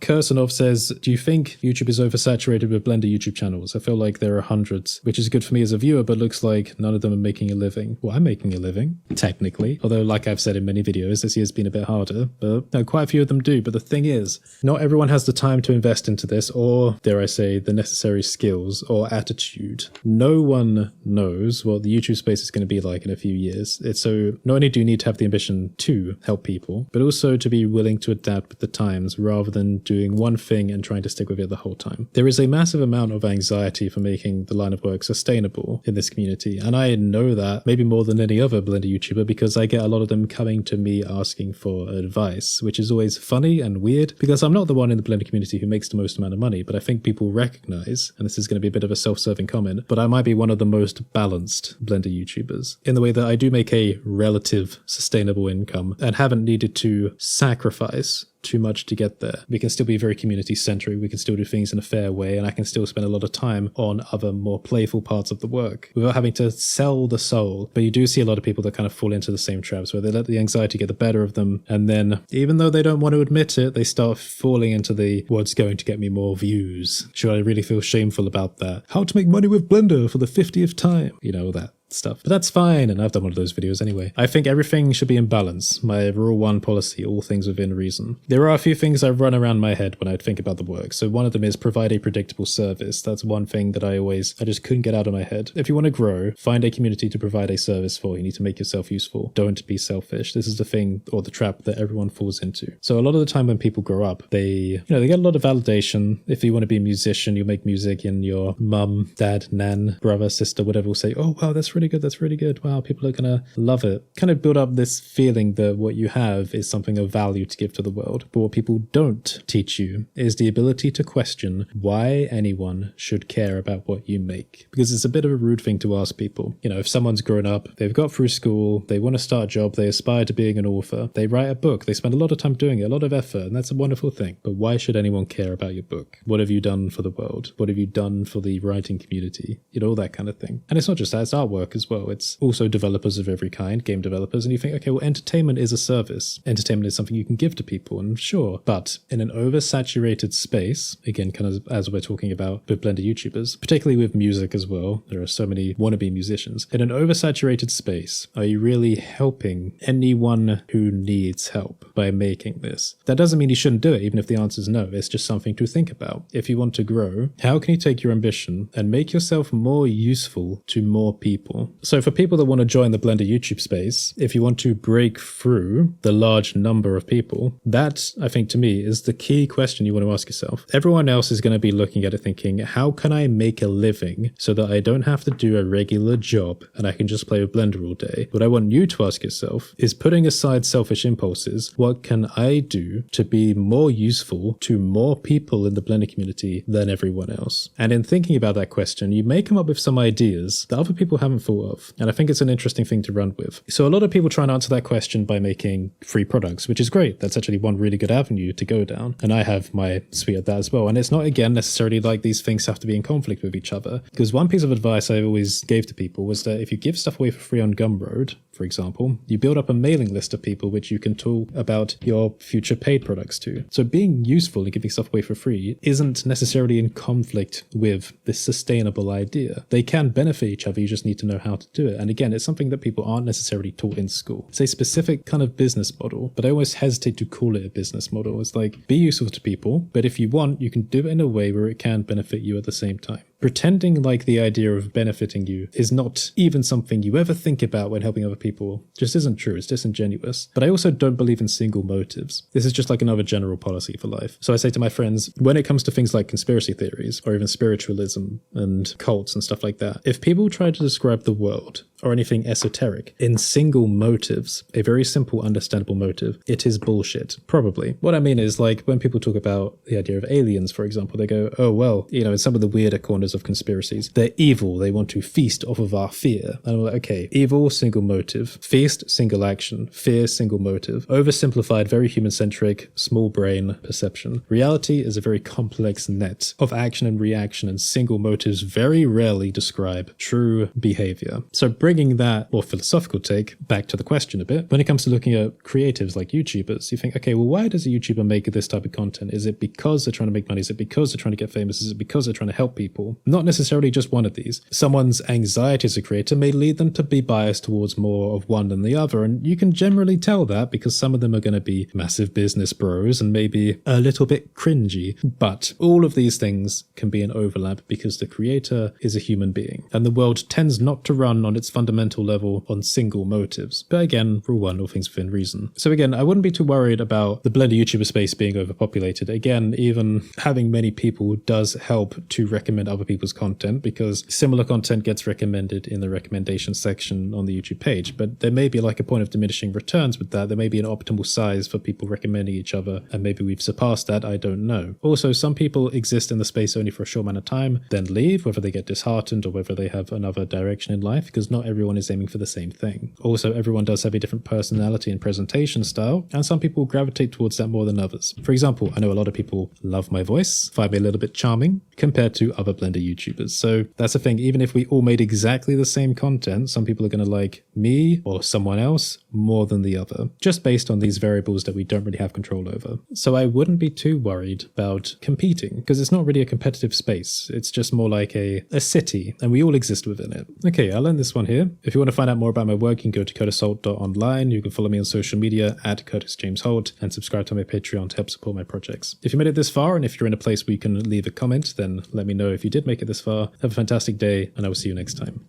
Kursanov says, do you think YouTube is oversaturated with Blender YouTube channels? I feel like there are hundreds, which is good for me as a viewer, but looks like none of them are making a living. Well, I'm making a living, technically. Although, like I've said in many videos, this year's been a bit harder, but no, quite a few of them do. But the thing is, not everyone has the time to invest into this, or, dare I say, the necessary skills or attitude. No one knows what the YouTube space is going to be like in a few years. So not only do you need to have the ambition to help people, but also to be willing to adapt with the times rather than doing one thing and trying to stick with it the whole time. There is a massive amount of anxiety for making the line of work sustainable in this community, and I know that maybe more than any other Blender YouTuber because I get a lot of them coming to me asking for advice, which is always funny and weird because I'm not the one in the Blender community who makes the most amount of money, but I think people recognize, and this is going to be a bit of a self-serving comment, but I might be one of the most balanced Blender YouTubers in the way that I do make a relative sustainable income and haven't needed to sacrifice too much to get there. We can still be very community centric, we can still do things in a fair way, and I can still spend a lot of time on other more playful parts of the work without having to sell the soul. But you do see a lot of people that kind of fall into the same traps where they let the anxiety get the better of them, and then even though they don't want to admit it, they start falling into the what's going to get me more views. Should I really feel shameful about that? How to make money with Blender for the 50th time? You know, that stuff. But that's fine, and I've done one of those videos anyway. I think everything should be in balance. My rule 1 policy, all things within reason. There are a few things that run around my head when I think about the work. So one of them is provide a predictable service. That's one thing that I just couldn't get out of my head. If you want to grow, find a community to provide a service for. You need to make yourself useful. Don't be selfish. This is the thing, or the trap that everyone falls into. So a lot of the time when people grow up, they get a lot of validation. If you want to be a musician, you make music and your mum, dad, nan, brother, sister, whatever will say, oh wow, that's really good, that's really good, wow, people are gonna love it. Kind of build up this feeling that what you have is something of value to give to the world. But what people don't teach you is the ability to question why anyone should care about what you make. Because it's a bit of a rude thing to ask people. You know, if someone's grown up, they've got through school, they want to start a job, they aspire to being an author, they write a book, they spend a lot of time doing it, a lot of effort, and that's a wonderful thing. But why should anyone care about your book? What have you done for the world? What have you done for the writing community? You know, all that kind of thing. And it's not just that, it's artwork as well. It's also developers of every kind, game developers, and you think, okay, well, entertainment is a service. Entertainment is something you can give to people, and sure, but in an oversaturated space, again, kind of as we're talking about with Blender YouTubers, particularly with music as well, there are so many wannabe musicians. In an oversaturated space, are you really helping anyone who needs help by making this? That doesn't mean you shouldn't do it, even if the answer is no. It's just something to think about. If you want to grow, how can you take your ambition and make yourself more useful to more people? So for people that want to join the Blender YouTube space, if you want to break through the large number of people, that, I think, to me, is the key question you want to ask yourself. Everyone else is going to be looking at it thinking, how can I make a living so that I don't have to do a regular job and I can just play with Blender all day? What I want you to ask yourself is, putting aside selfish impulses, what can I do to be more useful to more people in the Blender community than everyone else? And in thinking about that question, you may come up with some ideas that other people haven't thought of. And I think it's an interesting thing to run with. So a lot of people try and answer that question by making free products, which is great. That's actually one really good avenue to go down. And I have my suite at that as well. And it's not, again, necessarily like these things have to be in conflict with each other. Because one piece of advice I always gave to people was that if you give stuff away for free on Gumroad, for example, you build up a mailing list of people which you can talk about your future paid products to. So being useful and giving stuff away for free isn't necessarily in conflict with this sustainable idea. They can benefit each other, you just need to know how to do it. And again, it's something that people aren't necessarily taught in school. It's a specific kind of business model, but I always hesitate to call it a business model. It's like, be useful to people, but if you want, you can do it in a way where it can benefit you at the same time. Pretending like the idea of benefiting you is not even something you ever think about when helping other people just isn't true. It's disingenuous. But I also don't believe in single motives. This is just like another general policy for life. So I say to my friends, when it comes to things like conspiracy theories or even spiritualism and cults and stuff like that, if people try to describe the world or anything esoteric in single motives, a very simple, understandable motive, it is bullshit. Probably. What I mean is, like, when people talk about the idea of aliens, for example, they go, oh, well, you know, in some of the weirder corners of conspiracies, they're evil. They want to feast off of our fear. And I'm like, okay, evil, single motive, feast, single action, fear, single motive, oversimplified, very human-centric, small brain perception. Reality is a very complex net of action and reaction, and single motives very rarely describe true behavior. So bringing that more philosophical take back to the question a bit, when it comes to looking at creatives like YouTubers, you think, okay, well, why does a YouTuber make this type of content? Is it because they're trying to make money? Is it because they're trying to get famous? Is it because they're trying to help people? Not necessarily just one of these. Someone's anxiety as a creator may lead them to be biased towards more of one than the other, and you can generally tell that because some of them are going to be massive business bros and maybe a little bit cringy. But all of these things can be an overlap because the creator is a human being, and the world tends not to run on its fundamental level on single motives. But again, rule one, all things within reason. So again, I wouldn't be too worried about the Blender YouTuber space being overpopulated. Again, even having many people does help to recommend other people's content because similar content gets recommended in the recommendation section on the YouTube page. But there may be like a point of diminishing returns with that. There may be an optimal size for people recommending each other, and maybe we've surpassed that, I don't know. Also, some people exist in the space only for a short amount of time, then leave, whether they get disheartened or whether they have another direction in life, because not everyone is aiming for the same thing. Also, everyone does have a different personality and presentation style, and some people gravitate towards that more than others. For example, I know a lot of people love my voice, find me a little bit charming, compared to other Blender YouTubers. So that's the thing, even if we all made exactly the same content, some people are going to like me or someone else more than the other, just based on these variables that we don't really have control over. So I wouldn't be too worried about competing, because it's not really a competitive space. It's just more like a city, and we all exist within it. Okay, I'll end this one here. If you want to find out more about my work, you can go to curtisholt.online. You can follow me on social media at Curtis James Holt and subscribe to my Patreon to help support my projects. If you made it this far, and if you're in a place where you can leave a comment, then let me know if you did make it this far. Have a fantastic day, and I will see you next time.